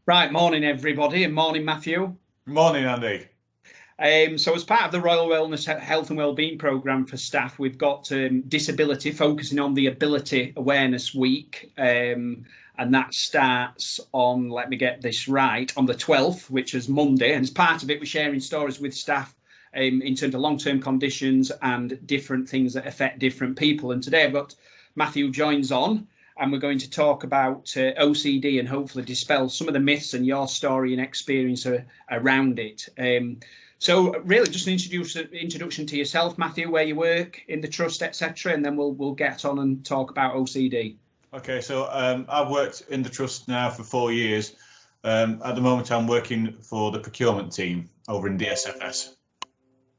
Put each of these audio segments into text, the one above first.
Right, morning everybody, and morning Matthew. Morning, Andy. So as part of the Royal Wellness Health and Wellbeing programme for staff, we've got disability, focusing on the Ability Awareness Week. And that starts on, let me get this right, on the 12th, which is Monday. And as part of it, we're sharing stories with staff in terms of long-term conditions and different things that affect different people. And today I've got Matthew Joynes on, and we're going to talk about OCD and hopefully dispel some of the myths and your story and experience around it. So really just an introduction to yourself, Matthew, where you work in the trust, etc., and then we'll get on and talk about OCD. Okay, so I've worked in the trust now for 4 years. At the moment, I'm working for the procurement team over in DSFS.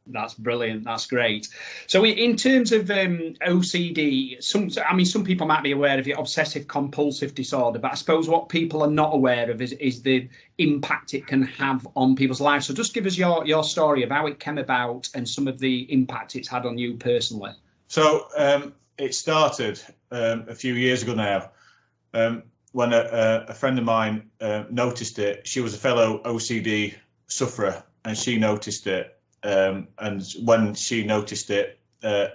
That's brilliant. That's great. So in terms of OCD, some people might be aware of the obsessive compulsive disorder, but I suppose what people are not aware of is the impact it can have on people's lives. So just give us your story of how it came about and some of the impact it's had on you personally. So it started a few years ago now when a friend of mine noticed it. She was a fellow OCD sufferer and she noticed it. And when she noticed it,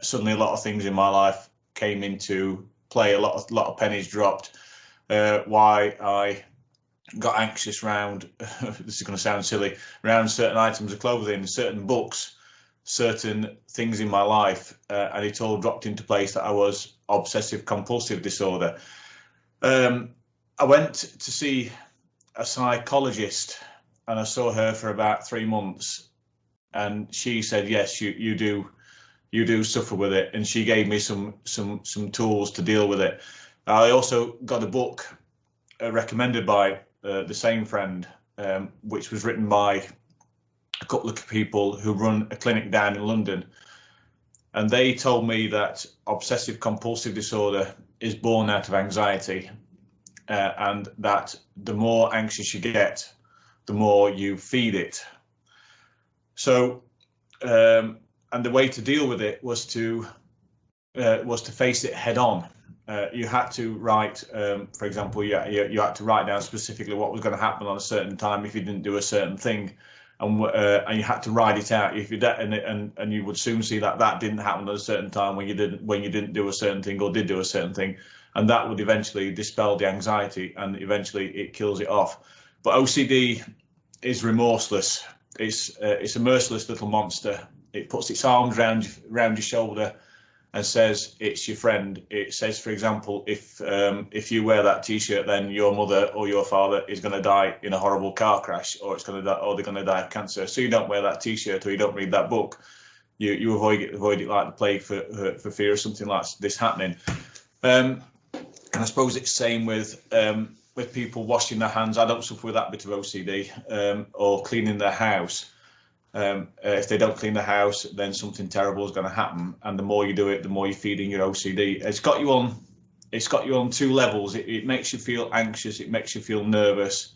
suddenly a lot of things in my life came into play. A lot of pennies dropped. Why I got anxious around this is going to sound silly, around certain items of clothing, certain books, certain things in my life, and it all dropped into place that I was obsessive compulsive disorder. I went to see a psychologist, and I saw her for about 3 months. And she said, yes, you do suffer with it, and she gave me some tools to deal with it. I also got a book recommended by the same friend, which was written by a couple of people who run a clinic down in London, and they told me that obsessive compulsive disorder is born out of anxiety, and that the more anxious you get, the more you feed it. So, and the way to deal with it was to face it head on. You had to write, for example, you had to write down specifically what was going to happen on a certain time if you didn't do a certain thing, and you had to write it out. If you and you would soon see that didn't happen at a certain time when you didn't do a certain thing or did do a certain thing, and that would eventually dispel the anxiety and eventually it kills it off. But OCD is remorseless. It's a merciless little monster. It puts its arms around your shoulder and says it's your friend. It says, for example, if you wear that T-shirt, then your mother or your father is going to die in a horrible car crash, or they're going to die of cancer. So you don't wear that T-shirt or you don't read that book. You avoid it like the plague for fear of something like this happening. And I suppose it's the same with people washing their hands. I don't suffer with that bit of OCD, or cleaning their house. If they don't clean the house, then something terrible is going to happen. And the more you do it, the more you're feeding your OCD. It's got you on two levels. It makes you feel anxious. It makes you feel nervous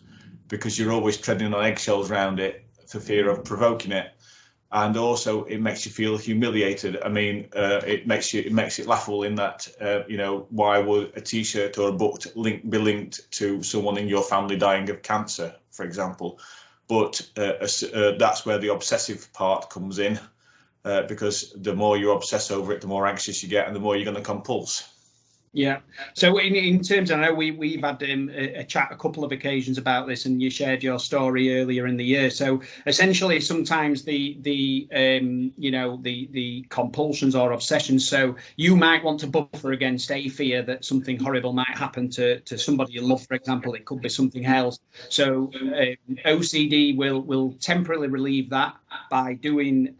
because you're always treading on eggshells around it for fear of provoking it. And also it makes you feel humiliated. I mean, it makes it laughable in that, why would a T-shirt or a book be linked to someone in your family dying of cancer, for example? But that's where the obsessive part comes in, because the more you obsess over it, the more anxious you get and the more you're going to compulse. Yeah. So in terms, I know we've had a chat a couple of occasions about this, and you shared your story earlier in the year. So essentially, sometimes the compulsions or obsessions. So you might want to buffer against a fear that something horrible might happen to somebody you love, for example. It could be something else. So OCD will temporarily relieve that by doing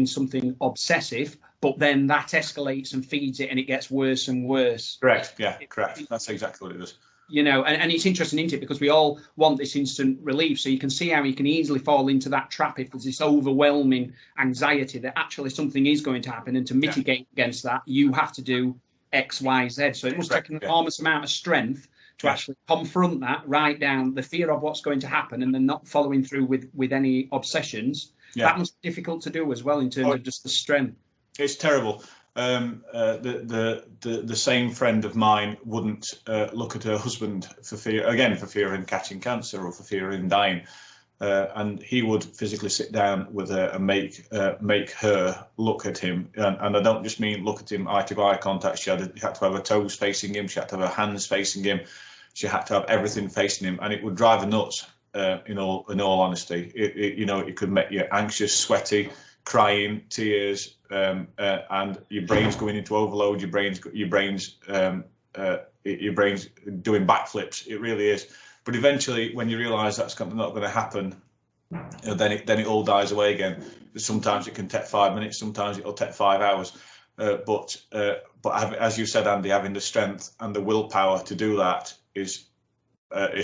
something obsessive. But then that escalates and feeds it, and it gets worse and worse. Correct. Yeah, correct. That's exactly what it is. And it's interesting, isn't it? Because we all want this instant relief. So you can see how you can easily fall into that trap if there's this overwhelming anxiety that actually something is going to happen. And to mitigate against that, you have to do X, Y, Z. So it must take an enormous amount of strength to actually confront that, write down the fear of what's going to happen, and then not following through with any obsessions. That must be difficult to do as well in terms of just the strength. It's terrible. The same friend of mine wouldn't look at her husband for fear of him catching cancer or for fear of him dying. And he would physically sit down with her and make her look at him. And I don't just mean look at him eye to eye contact. She had to have her toes facing him. She had to have her hands facing him. She had to have everything facing him, and it would drive her nuts. In all honesty, it could make you anxious, sweaty, crying, tears, and your brain's going into overload. Your brain's doing backflips. It really is. But eventually, when you realise that's not going to happen, then it all dies away again. Sometimes it can take 5 minutes. Sometimes it'll take 5 hours. But as you said, Andy, having the strength and the willpower to do that is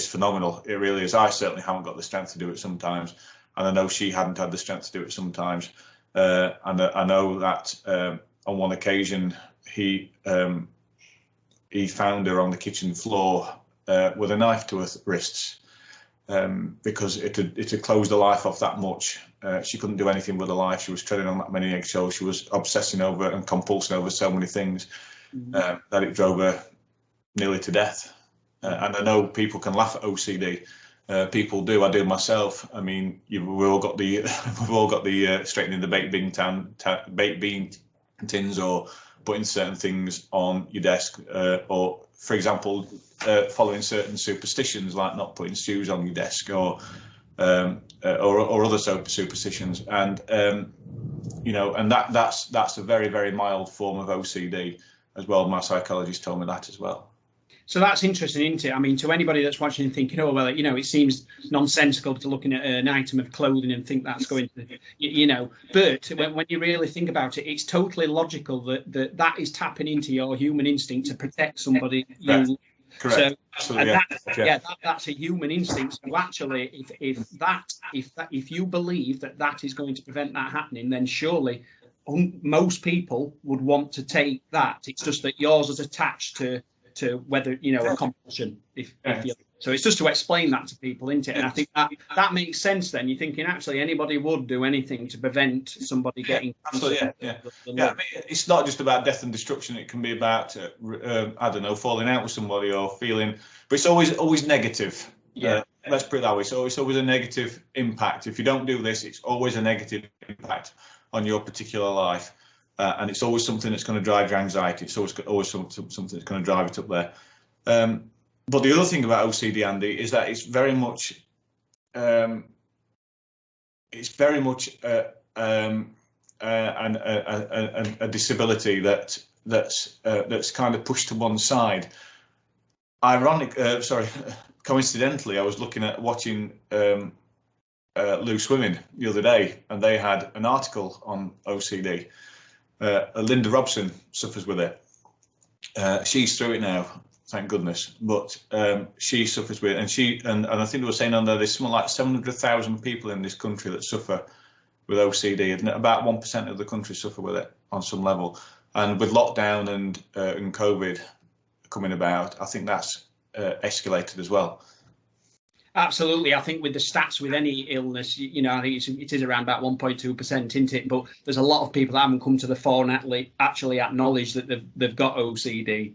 phenomenal. It really is. I certainly haven't got the strength to do it sometimes, and I know she hadn't had the strength to do it sometimes. And I know that on one occasion he found her on the kitchen floor with a knife to her wrists because it had closed the life off that much. She couldn't do anything with her life. She was treading on that many eggshells. She was obsessing over and compulsing over so many things that it drove her nearly to death. And I know people can laugh at OCD. People do. I do myself. I mean, we've all got the straightening the baked bean tins, or putting certain things on your desk, or for example, following certain superstitions like not putting shoes on your desk, or other superstitions. And and that's a very, very mild form of OCD as well. My psychologist told me that as well. So that's interesting, isn't it? I mean, to anybody that's watching and thinking, oh, well, it seems nonsensical to looking at an item of clothing and think that's going to, but when you really think about it, it's totally logical that is tapping into your human instinct to protect somebody. Correct. So, that's a human instinct. So actually, if you believe that is going to prevent that happening, then surely most people would want to take that. It's just that yours is attached to whether a compulsion. So it's just to explain that to people, isn't it? And I think that makes sense. Then you're thinking actually anybody would do anything to prevent somebody getting. Absolutely, yeah. I mean, it's not just about death and destruction. It can be about falling out with somebody or feeling, but it's always negative. Yeah. Let's put it that way. So it's always a negative impact. If you don't do this, it's always a negative impact on your particular life. And it's always something that's going to drive your anxiety. It's always something that's going to drive it up there. But the other thing about OCD, Andy, is that it's very much a disability that's kind of pushed to one side. Coincidentally, I was watching Loose Women the other day, and they had an article on OCD. Linda Robson suffers with it. She's through it now, thank goodness. But she suffers with it, and I think they were saying on there's something like 700,000 people in this country that suffer with OCD, and about 1% of the country suffer with it on some level. And with lockdown and COVID coming about, I think that's escalated as well. Absolutely. I think with the stats with any illness, I think it is around about 1.2%, isn't it? But there's a lot of people that haven't come to the fore and actually acknowledge that they've got OCD.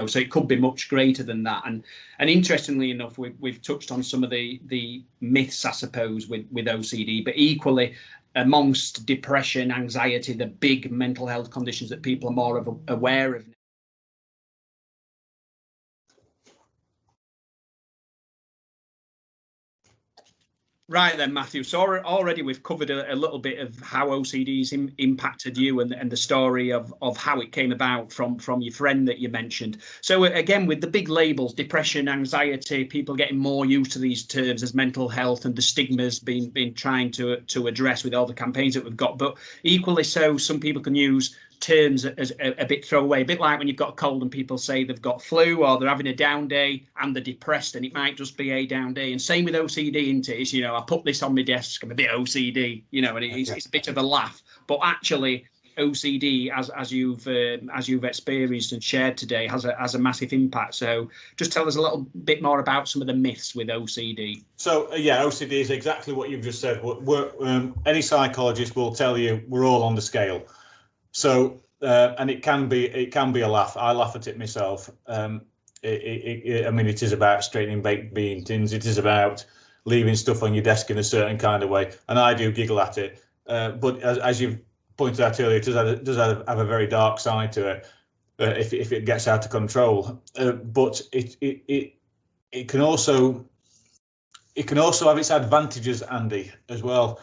So it could be much greater than that. And interestingly enough, we've touched on some of the myths, I suppose, with OCD, but equally amongst depression, anxiety, the big mental health conditions that people are more aware of. Right then, Matthew. So already we've covered a little bit of how OCD's impacted you and the story of how it came about from your friend that you mentioned. So again, with the big labels, depression, anxiety, people getting more used to these terms as mental health, and the stigmas being trying to address with all the campaigns that we've got. But equally so, some people can use terms as a bit throwaway, a bit like when you've got a cold and people say they've got flu or they're having a down day and they're depressed, and it might just be a down day. And same with OCD, isn't it? It's, I put this on my desk, I'm a bit OCD, and it's a bit of a laugh. But actually, OCD, as you've experienced and shared today, has a massive impact. So just tell us a little bit more about some of the myths with OCD. So OCD is exactly what you've just said. Any psychologist will tell you we're all on the scale. So and it can be a laugh. I laugh at it myself. I mean, it is about straightening baked bean tins. It is about leaving stuff on your desk in a certain kind of way, and I do giggle at it. But as you've pointed out earlier, it does have a very dark side to it if it gets out of control. But it can also have its advantages, Andy, as well.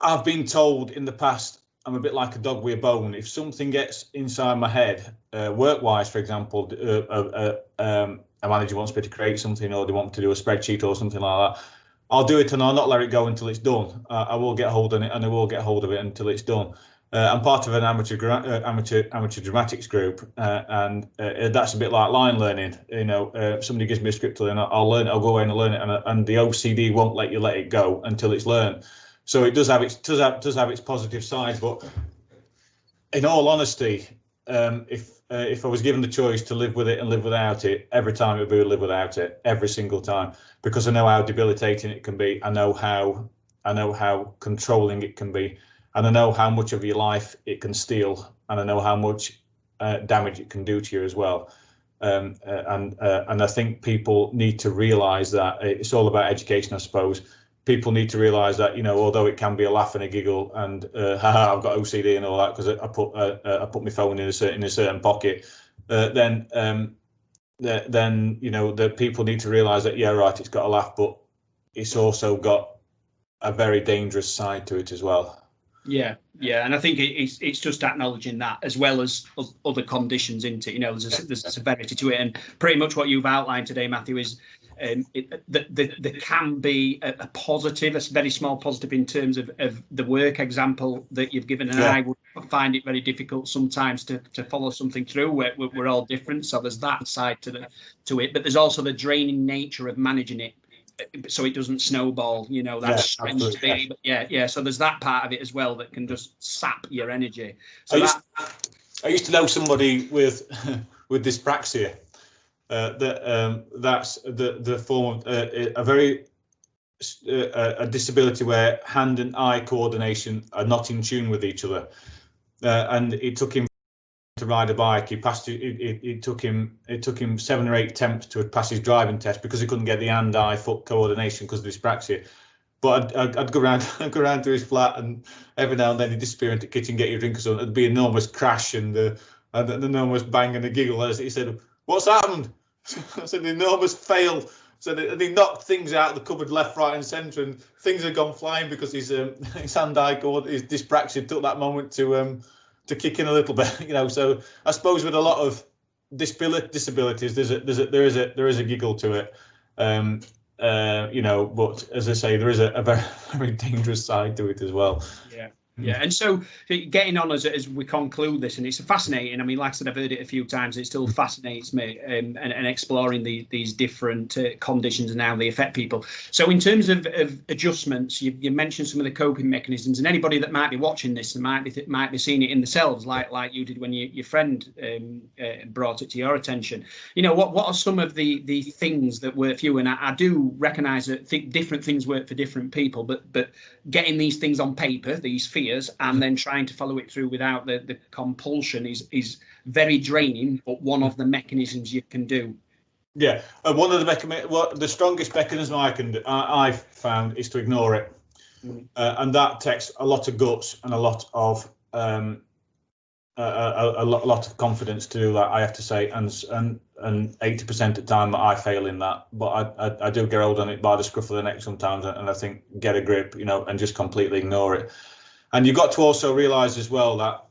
I've been told in the past I'm a bit like a dog with a bone. If something gets inside my head, work-wise, for example, a manager wants me to create something, or they want me to do a spreadsheet or something like that, I'll do it and I'll not let it go until it's done. I will get hold of it, and I will get hold of it until it's done. I'm part of an amateur dramatics group, and that's a bit like line learning. You know, somebody gives me a script and I'll learn it. I'll go away and learn it, and the OCD won't let you let it go until it's learned. So it does have its positive sides. But in all honesty, if I was given the choice to live with it and live without it, every time it would be live without it, every single time, because I know how debilitating it can be. I know how controlling it can be. And I know how much of your life it can steal, and I know how much damage it can do to you as well. And I think people need to realise that it's all about education, I suppose. People need to realise that, you know, although it can be a laugh and a giggle, and haha, I've got OCD and all that because I put my phone in a certain pocket, then you know, that people need to realise that, yeah, right, it's got a laugh, but it's also got a very dangerous side to it as well. Yeah, and I think it's just acknowledging that, as well as other conditions into it. You know, there's a severity to it, and pretty much what you've outlined today, Matthew, is there can be a positive, a very small positive in terms of the work example that you've given, and yeah. I would find it very difficult sometimes to follow something through. We're all different, so there's that side to it, but there's also the draining nature of managing it, so it doesn't snowball, you know, that's strange to be. But yeah. So there's that part of it as well that can just sap your energy. So I used to know somebody with dyspraxia. That's the form of a disability where hand and eye coordination are not in tune with each other, and it took him to ride a bike. He passed it took him 7 or 8 attempts to pass his driving test because he couldn't get the hand-eye foot coordination because of dyspraxia. But I'd go around to his flat, and every now and then he'd disappear into the kitchen, get your drink or something. It'd be an enormous crash and an enormous bang and a giggle as he said, "What's happened?" I said, "An enormous fail." So he knocked things out of the cupboard left, right, and centre, and things had gone flying because his hand-eye his dyspraxia took that moment to kick in a little bit, you know. So I suppose with a lot of disabilities, there is a giggle to it, you know. But as I say, there is a very, very dangerous side to it as well. Yeah, and so getting on as we conclude this, and it's fascinating. I mean, like I said, I've heard it a few times. It still fascinates me, and exploring these different conditions and how they affect people. So in terms of adjustments, you mentioned some of the coping mechanisms, and anybody that might be watching this and might be seeing it in themselves, like you did when your friend brought it to your attention. You know, what are some of the things that work for you? And I do recognise that different things work for different people, but getting these things on paper, these fears, and then trying to follow it through without the compulsion is very draining, but one of the mechanisms you can do. Yeah, one of the strongest mechanism I've found is to ignore it, and that takes a lot of guts and a lot of a lot of confidence to do that, I have to say, and 80% of the time I fail in that, but I do get hold on it by the scruff of the neck sometimes, and I think get a grip, you know, and just completely ignore it. And you've got to also realise as well that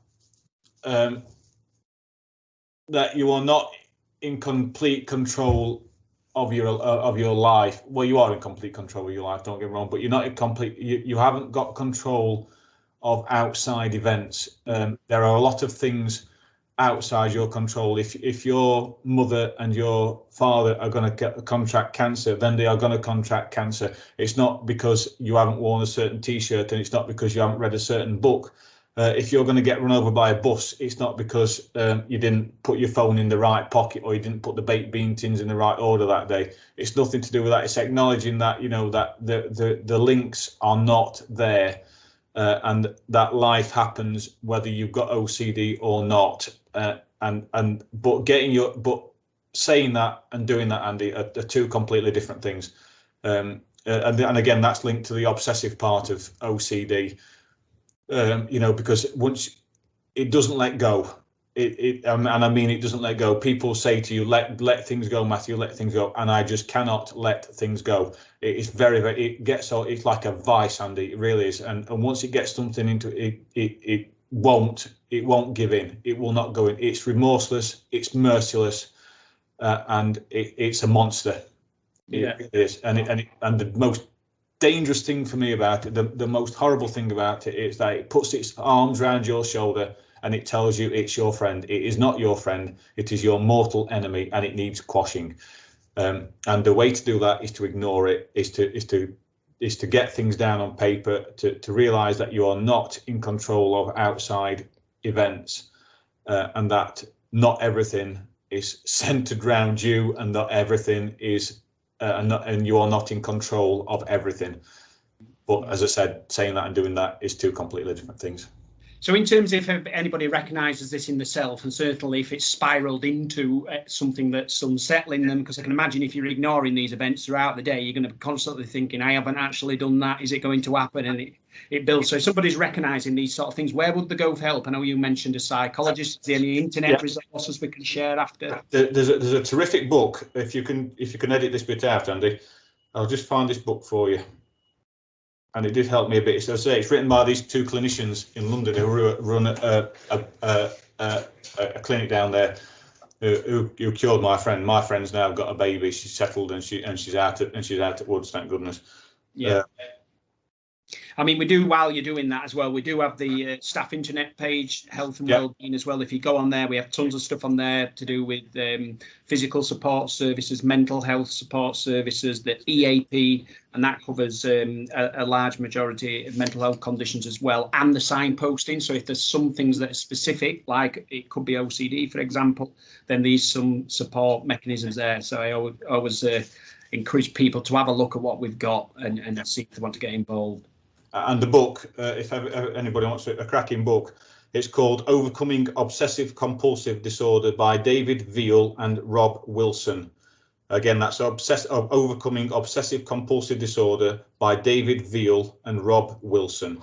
that you are not in complete control of your life. Well, you are in complete control of your life, don't get me wrong, but you're not in complete. You haven't got control of outside events. There are a lot of things outside your control. If your mother and your father are going to contract cancer, then they are going to contract cancer. It's not because you haven't worn a certain T-shirt, and it's not because you haven't read a certain book. If you're going to get run over by a bus, it's not because you didn't put your phone in the right pocket, or you didn't put the baked bean tins in the right order that day. It's nothing to do with that. It's acknowledging that, you know, that the links are not there. and that life happens whether you've got OCD or not. But saying that and doing that, Andy, are two completely different things. And again, that's linked to the obsessive part of OCD. Because once it doesn't let go, and I mean it doesn't let go. People say to you, let things go, Matthew, let things go, and I just cannot let things go. It is it's like a vice, Andy. It really is. And once it gets something into it, it won't give in. It will not go in. It's remorseless. It's merciless, and it's a monster. Yeah. It is. And the most dangerous thing for me about it, the most horrible thing about it, is that it puts its arms around your shoulder and it tells you it's your friend. It is not your friend. It is your mortal enemy, and it needs quashing. And the way to do that is to ignore it. Is to get things down on paper. To realise that you are not in control of outside events, and that not everything is centered around you, and not everything is, and you are not in control of everything. But as I said, saying that and doing that is two completely different things. So in terms of if anybody recognises this in the self, and certainly if it's spiralled into something that's unsettling them, because I can imagine if you're ignoring these events throughout the day, you're going to be constantly thinking, I haven't actually done that. Is it going to happen? And it builds. So if somebody's recognising these sort of things, where would they go for help? I know you mentioned a psychologist. Is there any internet resources we can share after? There's a terrific book. If you can edit this bit out, Andy, I'll just find this book for you. And it did help me a bit. So it's written by these two clinicians in London who run a clinic down there, who cured my friend. My friend's now got a baby. She's settled and she's out at Woods, thank goodness. Yeah. I mean, we do, while you're doing that as well, we do have the staff internet page, Health and Wellbeing as well. If you go on there, we have tons of stuff on there to do with physical support services, mental health support services, the EAP, and that covers a large majority of mental health conditions as well, and the signposting. So if there's some things that are specific, like it could be OCD, for example, then there's some support mechanisms there. So I always encourage people to have a look at what we've got and see if they want to get involved. And the book, if anybody wants a cracking book, it's called Overcoming Obsessive Compulsive Disorder by David Veal and Rob Wilson. Again, that's Overcoming Obsessive Compulsive Disorder by David Veal and Rob Wilson.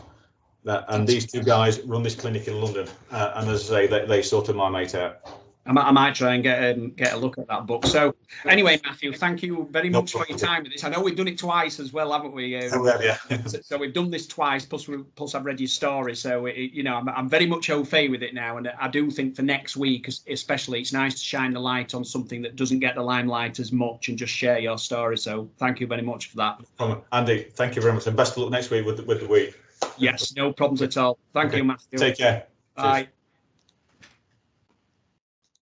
And these two guys run this clinic in London. And as I say, they sorted my mate out. I might try and get a look at that book. So anyway, Matthew, thank you very much for your time with this. I know we've done it twice as well, haven't we? So we've done this twice, plus I've read your story. So, I'm very much au fait with it now. And I do think for next week, especially, it's nice to shine the light on something that doesn't get the limelight as much and just share your story. So thank you very much for that. Andy, thank you very much. And best of luck next week with the week. Yes, no problems at all. Thank you, Matthew. Take care. Bye. Cheers.